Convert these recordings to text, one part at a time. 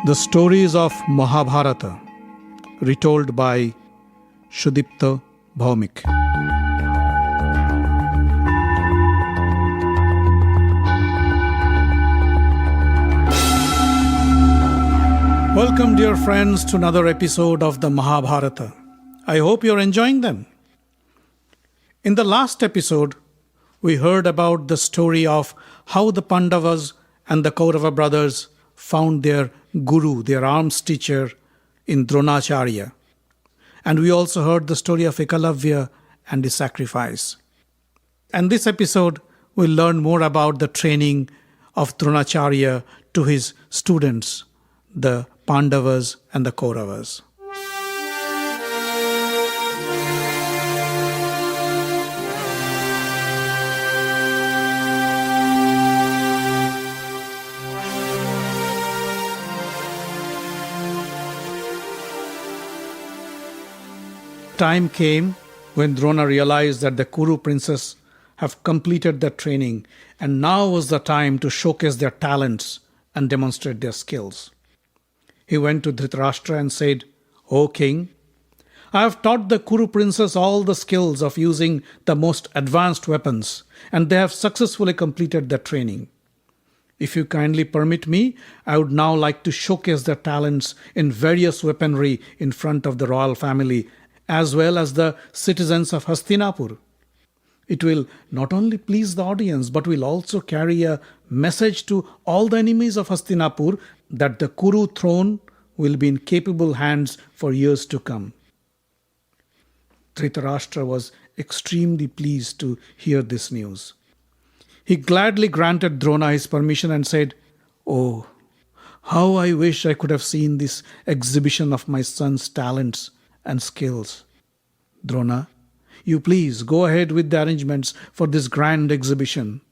The stories of Mahabharata, retold by Sudipta Bhawmik. Welcome, dear friends, to another episode of the Mahabharata. I hope you're enjoying them. In the last episode, we heard about the story of how the Pandavas and the Kaurava brothers found their Guru, their arms teacher, in Dronacharya. And we also heard the story of Ekalavya and his sacrifice. And this episode, we'll learn more about the training of Dronacharya to his students, the Pandavas and the Kauravas. Time came when Drona realized that the Kuru princes have completed their training, and now was the time to showcase their talents and demonstrate their skills. He went to Dhritarashtra and said, "O king, I have taught the Kuru princes all the skills of using the most advanced weapons, and they have successfully completed their training. If you kindly permit me, I would now like to showcase their talents in various weaponry in front of the royal family, as well as the citizens of Hastinapur. It will not only please the audience, but will also carry a message to all the enemies of Hastinapur that the Kuru throne will be in capable hands for years to come." Dhritarashtra was extremely pleased to hear this news. He gladly granted Drona his permission and said, "Oh, how I wish I could have seen this exhibition of my son's talents and skills. Drona, you please go ahead with the arrangements for this grand exhibition.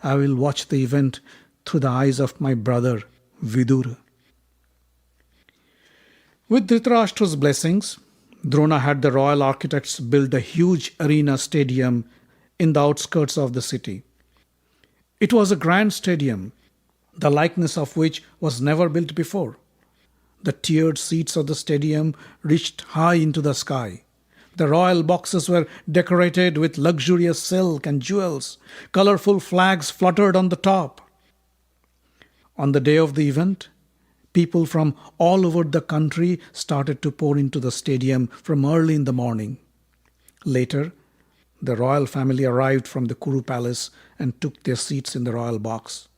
I will watch the event through the eyes of my brother Vidur." With Dhritarashtra's blessings, Drona had the royal architects build a huge arena stadium in the outskirts of the city. It was a grand stadium, the likeness of which was never built before. The tiered seats of the stadium reached high into the sky. The royal boxes were decorated with luxurious silk and jewels. Colorful flags fluttered on the top. On the day of the event, people from all over the country started to pour into the stadium from early in the morning. Later, the royal family arrived from the Kuru palace and took their seats in the royal box.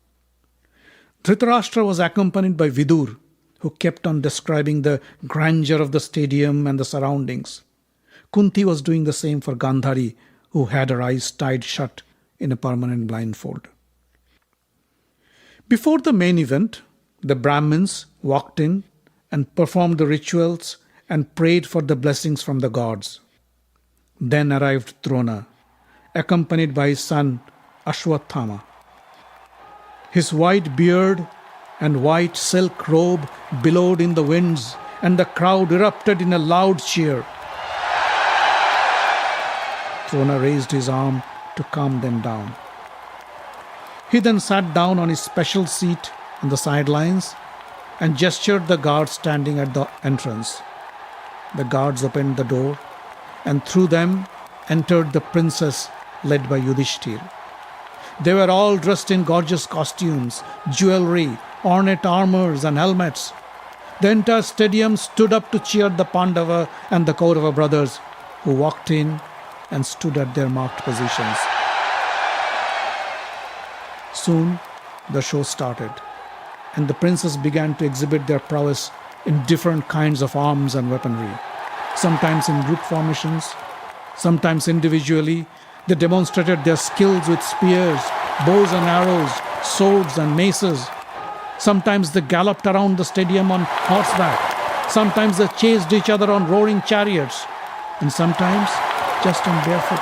Dhritarashtra was accompanied by Vidur, who kept on describing the grandeur of the stadium and the surroundings. Kunti was doing the same for Gandhari, who had her eyes tied shut in a permanent blindfold. Before the main event, the Brahmins walked in and performed the rituals and prayed for the blessings from the gods. Then arrived Drona, accompanied by his son Ashwathama. His white beard and white silk robe billowed in the winds, and the crowd erupted in a loud cheer. Drona raised his arm to calm them down. He then sat down on his special seat on the sidelines and gestured the guards standing at the entrance. The guards opened the door, and through them entered the princes led by Yudhishthir. They were all dressed in gorgeous costumes, jewelry, ornate armors and helmets. The entire stadium stood up to cheer the Pandava and the Kaurava brothers, who walked in and stood at their marked positions. Soon the show started, and the princes began to exhibit their prowess in different kinds of arms and weaponry. Sometimes in group formations, sometimes individually, they demonstrated their skills with spears, bows and arrows, swords and maces. Sometimes they galloped around the stadium on horseback. Sometimes they chased each other on roaring chariots. And sometimes just on barefoot.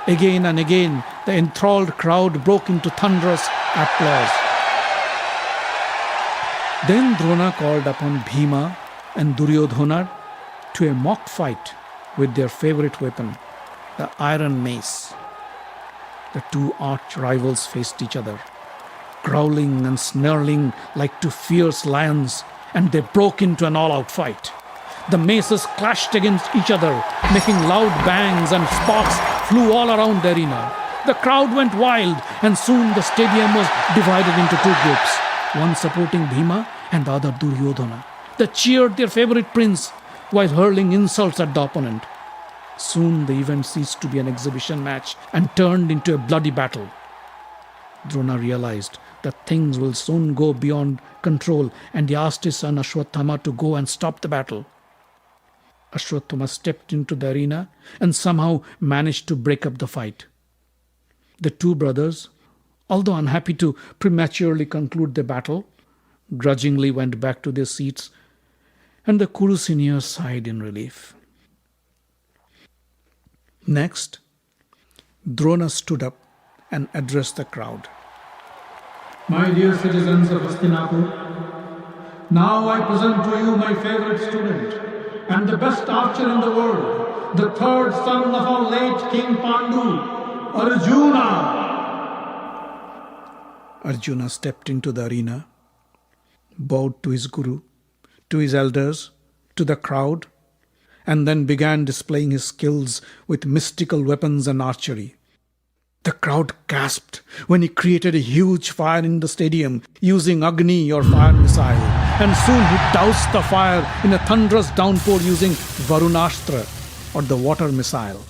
Again and again, the enthralled crowd broke into thunderous applause. Then Drona called upon Bhima and Duryodhana to a mock fight with their favorite weapon, the iron mace. The two arch rivals faced each other. growling and snarling like two fierce lions, and they broke into an all-out fight. The maces clashed against each other, making loud bangs, and sparks flew all around the arena. The crowd went wild, and soon the stadium was divided into two groups, one supporting Bhima and the other Duryodhana. They cheered their favorite prince while hurling insults at the opponent. Soon the event ceased to be an exhibition match and turned into a bloody battle. Drona realized that things will soon go beyond control, and he asked his son Ashwatthama to go and stop the battle. Ashwatthama stepped into the arena and somehow managed to break up the fight. The two brothers, although unhappy to prematurely conclude the battle, grudgingly went back to their seats, and the Kuru seniors sighed in relief. Next, Drona stood up and addressed the crowd. My dear citizens of Hastinapur, now I present to you my favorite student and the best archer in the world, the third son of our late King Pandu, Arjuna. Arjuna stepped into the arena, bowed to his guru, to his elders, to the crowd, and then began displaying his skills with mystical weapons and archery. The crowd gasped when he created a huge fire in the stadium using Agni or fire missile, and soon he doused the fire in a thunderous downpour using Varunastra or the water missile.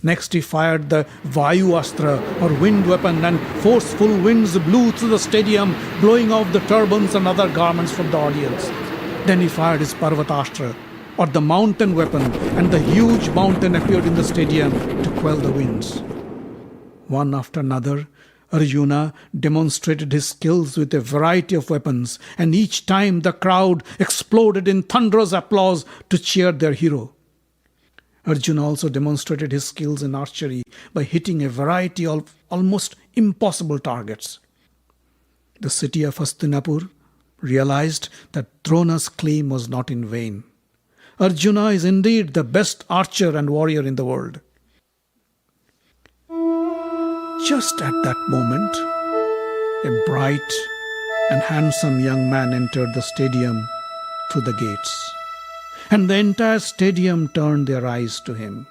Next he fired the Vayu Astra or wind weapon, and forceful winds blew through the stadium, blowing off the turbans and other garments from the audience. Then he fired his Parvatastra or the mountain weapon, and the huge mountain appeared in the stadium to quell the winds. One after another, Arjuna demonstrated his skills with a variety of weapons, and each time the crowd exploded in thunderous applause to cheer their hero. Arjuna also demonstrated his skills in archery by hitting a variety of almost impossible targets. The city of Hastinapur realized that Drona's claim was not in vain. Arjuna is indeed the best archer and warrior in the world. Just at that moment, a bright and handsome young man entered the stadium through the gates, and the entire stadium turned their eyes to him.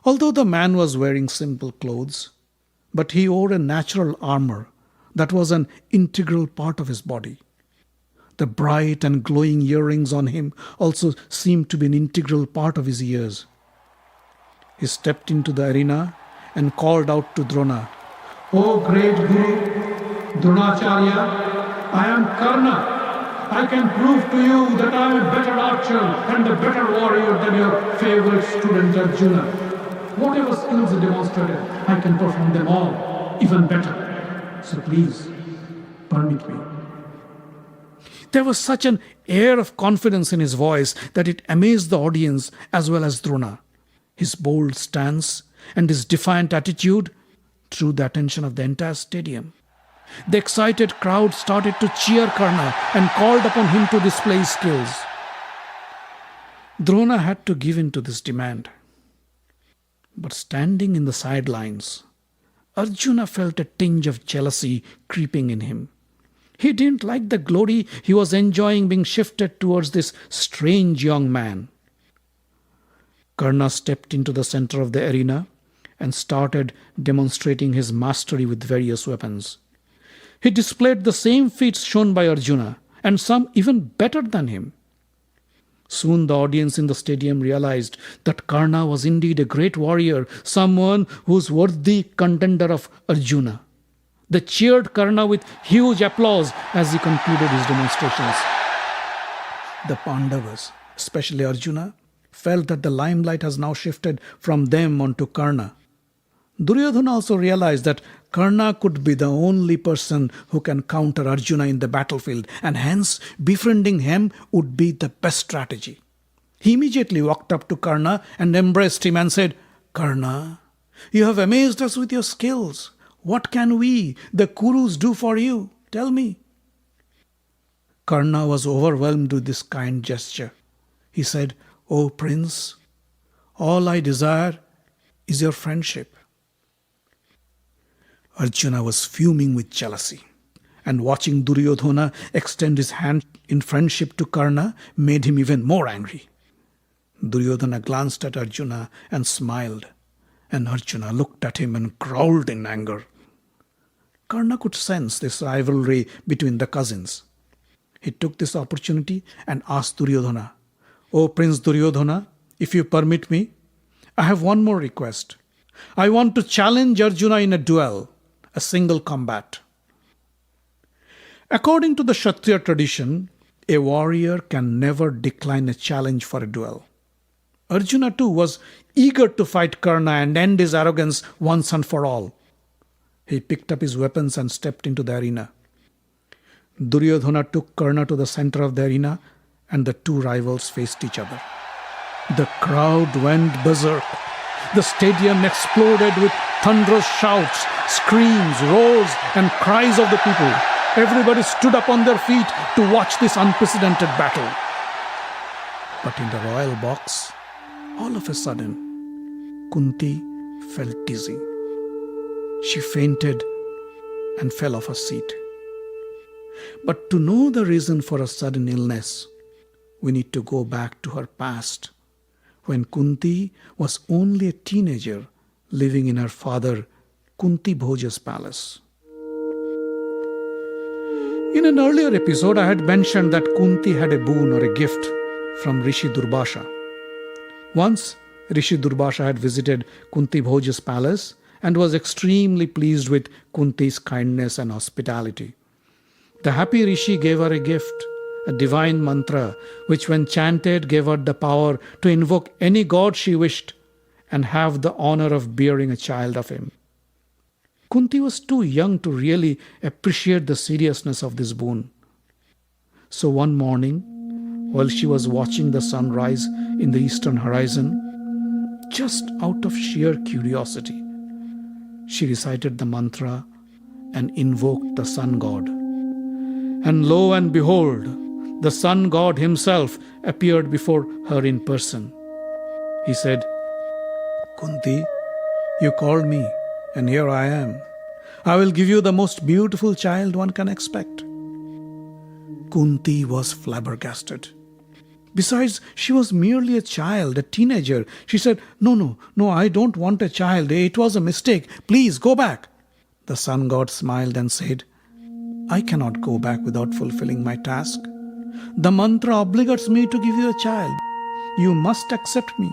Although the man was wearing simple clothes, but he wore a natural armor that was an integral part of his body. The bright and glowing earrings on him also seemed to be an integral part of his ears. He stepped into the arena and called out to Drona, O great Guru, Dronacharya, I am Karna. I can prove to you that I am a better archer and a better warrior than your favorite student Arjuna. Whatever skills he demonstrated, I can perform them all, even better. So please, permit me. There was such an air of confidence in his voice that it amazed the audience as well as Drona. His bold stance and his defiant attitude drew the attention of the entire stadium. The excited crowd started to cheer Karna and called upon him to display his skills. Drona had to give in to this demand. But standing in the sidelines, Arjuna felt a tinge of jealousy creeping in him. He didn't like the glory he was enjoying being shifted towards this strange young man. Karna stepped into the center of the arena and started demonstrating his mastery with various weapons. He displayed the same feats shown by Arjuna, and some even better than him. Soon the audience in the stadium realized that Karna was indeed a great warrior, someone who was worthy contender of Arjuna. They cheered Karna with huge applause as he concluded his demonstrations. The Pandavas, especially Arjuna, felt that the limelight has now shifted from them onto Karna. Duryodhana also realized that Karna could be the only person who can counter Arjuna in the battlefield, and hence befriending him would be the best strategy. He immediately walked up to Karna and embraced him and said, Karna, you have amazed us with your skills. What can we, the Kurus, do for you? Tell me. Karna was overwhelmed with this kind gesture. He said, O Prince, all I desire is your friendship. Arjuna was fuming with jealousy, and watching Duryodhana extend his hand in friendship to Karna made him even more angry. Duryodhana glanced at Arjuna and smiled, and Arjuna looked at him and growled in anger. Karna could sense this rivalry between the cousins. He took this opportunity and asked Duryodhana, "O Prince Duryodhana, if you permit me, I have one more request. I want to challenge Arjuna in a duel, a single combat." According to the Kshatriya tradition, a warrior can never decline a challenge for a duel. Arjuna too was eager to fight Karna and end his arrogance once and for all. He picked up his weapons and stepped into the arena. Duryodhana took Karna to the center of the arena, and the two rivals faced each other. The crowd went berserk. The stadium exploded with thunderous shouts, screams, roars, and cries of the people. Everybody stood up on their feet to watch this unprecedented battle. But in the royal box, all of a sudden, Kunti felt dizzy. She fainted and fell off her seat. But to know the reason for her sudden illness, we need to go back to her past, when Kunti was only a teenager living in her father Kunti Bhoja's palace. In an earlier episode, I had mentioned that Kunti had a boon or a gift from Rishi Durbasha. Once, Rishi Durbasha had visited Kunti Bhoja's palace and was extremely pleased with Kunti's kindness and hospitality. The happy Rishi gave her a gift, a divine mantra, which when chanted gave her the power to invoke any god she wished and have the honor of bearing a child of him. Kunti was too young to really appreciate the seriousness of this boon. So one morning, while she was watching the sun rise in the eastern horizon, just out of sheer curiosity, she recited the mantra and invoked the sun god. And lo and behold, the sun god himself appeared before her in person. He said, "Kunti, you called me, and here I am. I will give you the most beautiful child one can expect." Kunti was flabbergasted. Besides, she was merely a child, a teenager. She said, No, I don't want a child. It was a mistake. Please go back." The sun god smiled and said, "I cannot go back without fulfilling my task. The mantra obligates me to give you a child. You must accept me."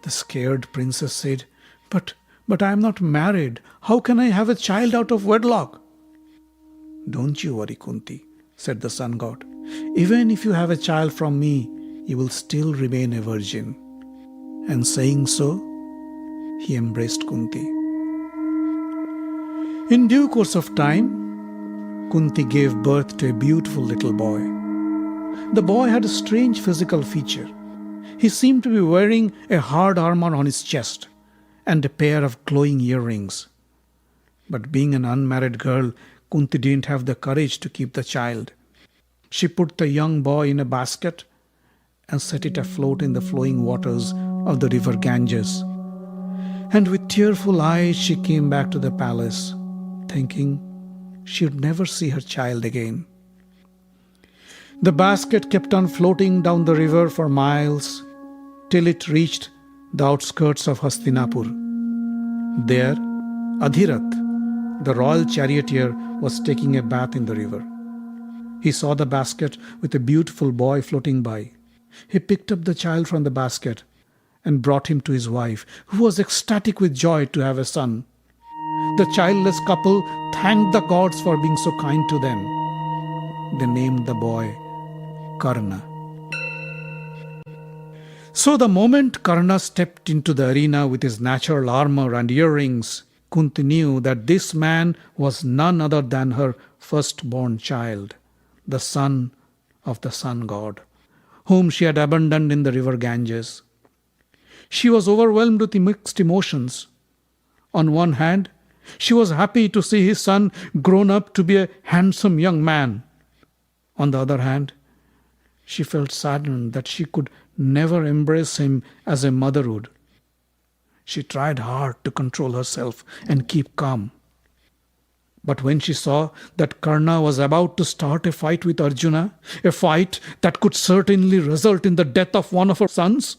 The scared princess said, But I am not married. How can I have a child out of wedlock?" "Don't you worry, Kunti," said the sun god. "Even if you have a child from me, you will still remain a virgin." And saying so, he embraced Kunti. In due course of time, Kunti gave birth to a beautiful little boy. The boy had a strange physical feature. He seemed to be wearing a hard armor on his chest and a pair of glowing earrings. But being an unmarried girl, Kunti didn't have the courage to keep the child. She put the young boy in a basket and set it afloat in the flowing waters of the river Ganges. And with tearful eyes, she came back to the palace, thinking she would never see her child again. The basket kept on floating down the river for miles till it reached the outskirts of Hastinapur. There, Adhirath, the royal charioteer, was taking a bath in the river. He saw the basket with a beautiful boy floating by. He picked up the child from the basket and brought him to his wife, who was ecstatic with joy to have a son. The childless couple thanked the gods for being so kind to them. They named the boy Karna. So the moment Karna stepped into the arena with his natural armor and earrings, Kunti knew that this man was none other than her firstborn child, the son of the sun god, whom she had abandoned in the river Ganges. She was overwhelmed with mixed emotions. On one hand, she was happy to see his son grown up to be a handsome young man. On the other hand, she felt saddened that she could never embrace him as a mother would. She tried hard to control herself and keep calm. But when she saw that Karna was about to start a fight with Arjuna, a fight that could certainly result in the death of one of her sons,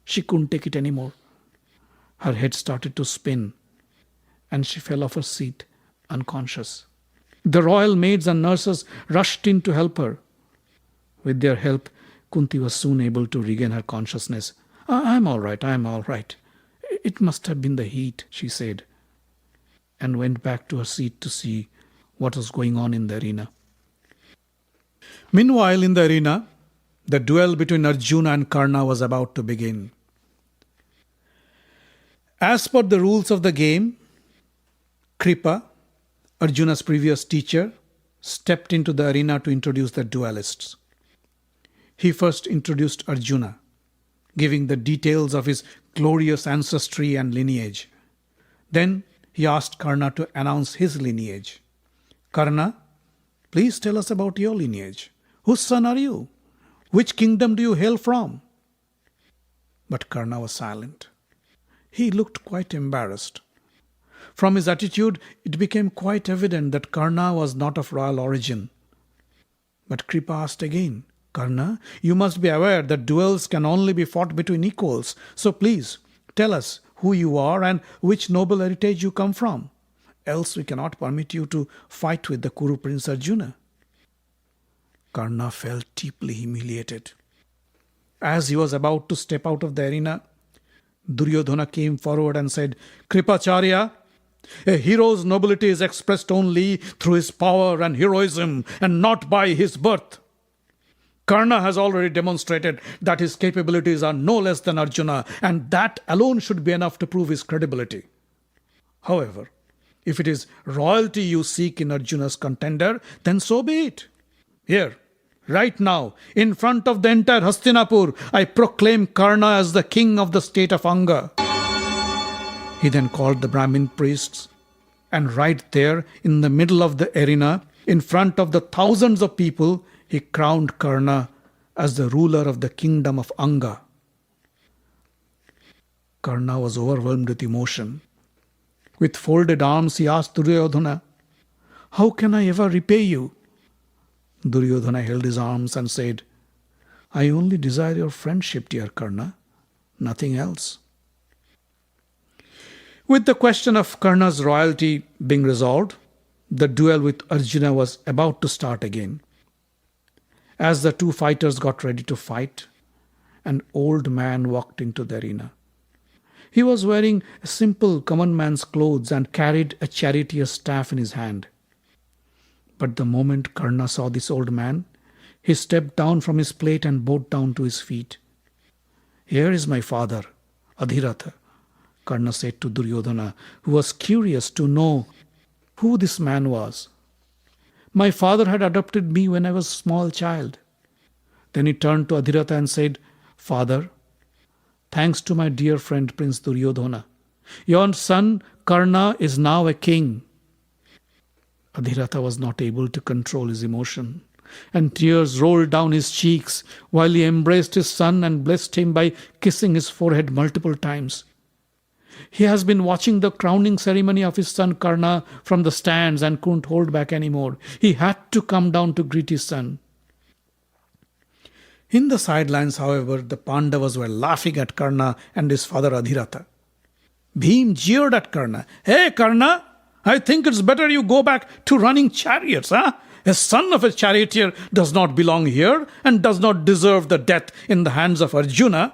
she couldn't take it anymore. Her head started to spin, and she fell off her seat, unconscious. The royal maids and nurses rushed in to help her. With their help, Kunti was soon able to regain her consciousness. I'm all right, I'm all right. It must have been the heat, she said, and went back to her seat to see what was going on in the arena. Meanwhile, in the arena, the duel between Arjuna and Karna was about to begin. As per the rules of the game, Kripa, Arjuna's previous teacher, stepped into the arena to introduce the duelists. He first introduced Arjuna, giving the details of his glorious ancestry and lineage. Then he asked Karna to announce his lineage. Karna, please tell us about your lineage. Whose son are you? Which kingdom do you hail from? But Karna was silent. He looked quite embarrassed. From his attitude, it became quite evident that Karna was not of royal origin. But Kripa asked again, Karna, you must be aware that duels can only be fought between equals. So please, tell us who you are and which noble heritage you come from. Else we cannot permit you to fight with the Kuru prince Arjuna. Karna felt deeply humiliated. As he was about to step out of the arena, Duryodhana came forward and said, Kripacharya, a hero's nobility is expressed only through his power and heroism and not by his birth. Karna has already demonstrated that his capabilities are no less than Arjuna, and that alone should be enough to prove his credibility. However, if it is royalty you seek in Arjuna's contender, then so be it. Here, right now, in front of the entire Hastinapur, I proclaim Karna as the king of the state of Anga. He then called the Brahmin priests, and right there in the middle of the arena, in front of the thousands of people, he crowned Karna as the ruler of the kingdom of Anga. Karna was overwhelmed with emotion. With folded arms, he asked Duryodhana, how can I ever repay you? Duryodhana held his arms and said, I only desire your friendship, dear Karna, nothing else. With the question of Karna's royalty being resolved, the duel with Arjuna was about to start again. As the two fighters got ready to fight, an old man walked into the arena. He was wearing a simple common man's clothes and carried a charioteer's staff in his hand. But the moment Karna saw this old man, he stepped down from his plate and bowed down to his feet. Here is my father, Adhiratha, Karna said to Duryodhana, who was curious to know who this man was. My father had adopted me when I was a small child. Then he turned to Adhiratha and said, Father, thanks to my dear friend Prince Duryodhana, your son Karna is now a king. Adhiratha was not able to control his emotion, and tears rolled down his cheeks while he embraced his son and blessed him by kissing his forehead multiple times. He has been watching the crowning ceremony of his son Karna from the stands and couldn't hold back anymore. He had to come down to greet his son. In the sidelines, however, the Pandavas were laughing at Karna and his father Adhiratha. Bhim jeered at Karna. Hey Karna, I think it's better you go back to running chariots, huh? A son of a charioteer does not belong here and does not deserve the death in the hands of Arjuna.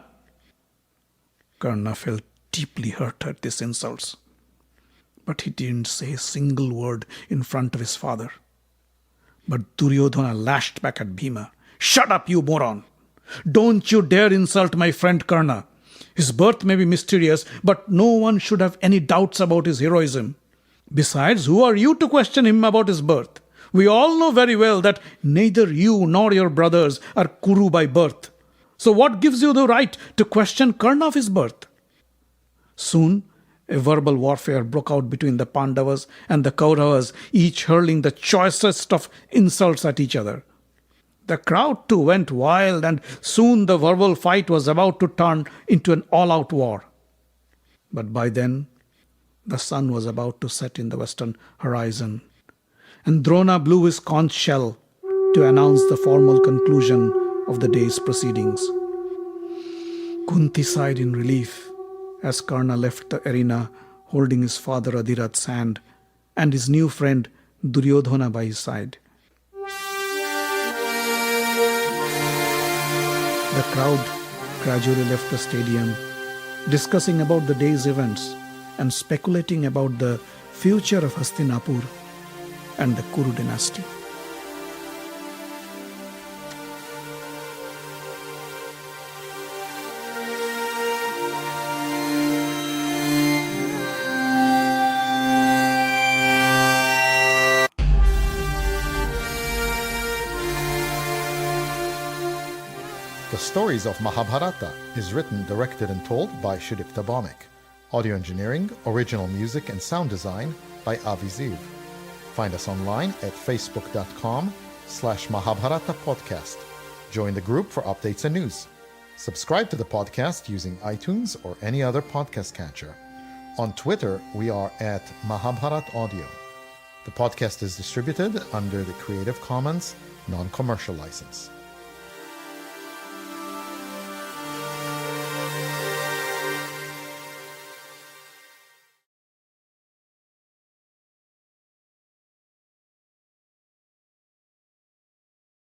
Karna felt deeply hurt at these insults, but he didn't say a single word in front of his father. But Duryodhana lashed back at Bhima. Shut up, you moron! Don't you dare insult my friend Karna. His birth may be mysterious, but no one should have any doubts about his heroism. Besides, who are you to question him about his birth? We all know very well that neither you nor your brothers are Kuru by birth. So what gives you the right to question Karna of his birth? Soon, a verbal warfare broke out between the Pandavas and the Kauravas, each hurling the choicest of insults at each other. The crowd too went wild, and soon the verbal fight was about to turn into an all-out war. But by then, the sun was about to set in the western horizon, and Drona blew his conch shell to announce the formal conclusion of the day's proceedings. Kunti sighed in relief as Karna left the arena holding his father Adhirath's hand and his new friend Duryodhana by his side. The crowd gradually left the stadium, discussing about the day's events and speculating about the future of Hastinapur and the Kuru dynasty. The Stories of Mahabharata is written, directed and told by Sudipta Bhawmik. Audio engineering, original music and sound design by Avi Ziv. Find us online at facebook.com/Mahabharata podcast. Join the group for updates and news. Subscribe to the podcast using iTunes or any other podcast catcher. On Twitter, we are at Mahabharat Audio. The podcast is distributed under the Creative Commons non-commercial license.